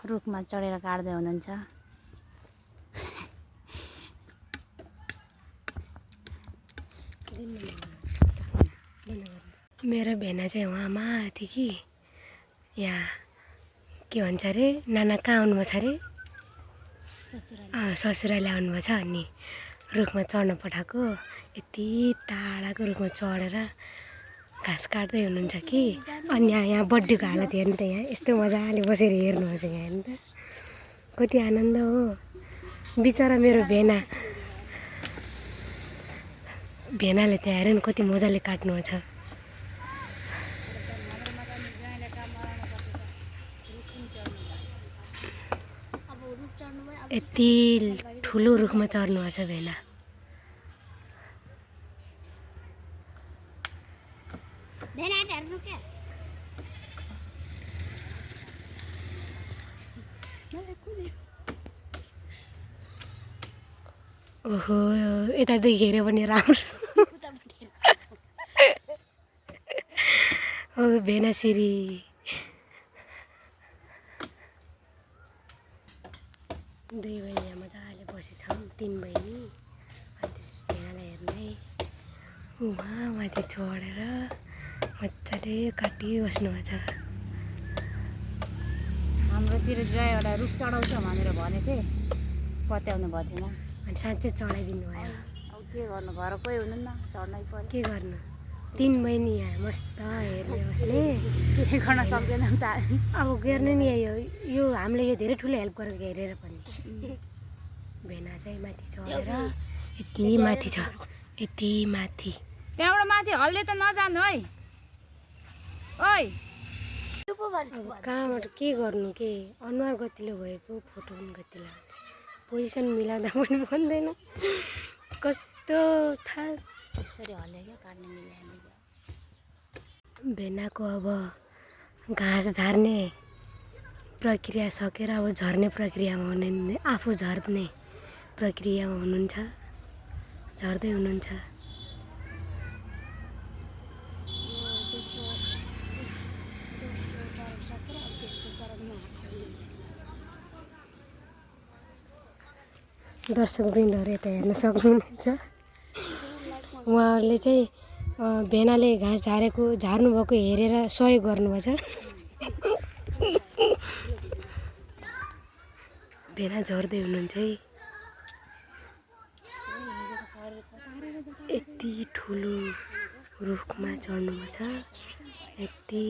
रुखमा चढेर काट्दै हुनुहुन्छ। मेरो भेना चाहिँ वहाँ माथि कि यहाँ के भन्छ अरे नाना कहाँ आउनुभएको छ अरे ससुराले आउनुभएको छ अनि रुखमा चढ्न पठाएको। यति टाढाको रुखमा चढेर घाँस काट्दै हुनुहुन्छ कि अनि यहाँ बर्थडेको हालत हेर्नु त यहाँ यस्तो मजाले बसेर हेर्नुहुन्छ यहाँ हेर्नु त कति आनन्द हो। बिचरा मेरो भेनाले त्यहाँ हेर्नु नि कति मजाले काट्नुभएको छ। यति ठुलो रुखमा चढ्नुभएको छ भेना। ओहो यतादेखि हेऱ्यो भने राम्रो हो भेनासिरी। दुई बहिनी यहाँ मजाले बसेछौँ, तीन बहिनी। अनि त्यस भेनालाई हेर्नै उहाँ माथि चढेर मजाले काटिबस्नुभएको छ। हाम्रोतिर जय एउटा रुख चढाउँछ भनेर भनेको थिएँ, पत्याउनु भएको थिएन। अनि साँच्चै चढाइदिनु भयो। अब के गर्नु, घर कोही हुनुहुन्न, चढ्नै पर्यो। के गर्नु, तीन बहिनी यहाँ मस्त हेर्ने बस्ने के गर्न सक्दैनौँ त अब गर्ने नि। यो हामीले यो धेरै ठुलो हेल्प गरेको हेरेर पनि। भेना चाहिँ माथि चढेर यति माथि छ, यति माथि। त्यहाँबाट माथि हल्ले त नजानु है। ओइ अब कहाँबाट के गर्नु, के अनुहार गतिलो भएको फोटो पनि गतिलो आउँछ। पोजिसन मिलाउँदा पनि भन्दैन कस्तो थाहा। यसरी हल्ले क्या काट्ने मिलाउने। भेनाको अब घाँस झार्ने प्रक्रिया सकेर अब झर्ने प्रक्रियामा हुने, आफू झर्ने प्रक्रियामा हुनुहुन्छ, झर्दै हुनुहुन्छ। दर्शकवृन्दहरू यता हेर्न सक्नुहुनेछ। उहाँहरूले चाहिँ भेनाले घाँस झार्नुभएको हेरेर सहयोग गर्नुभएको छ। भेना झर्दै हुनुहुन्छ है। यति ठुलो रुखमा चढ्नुभएको छ, यति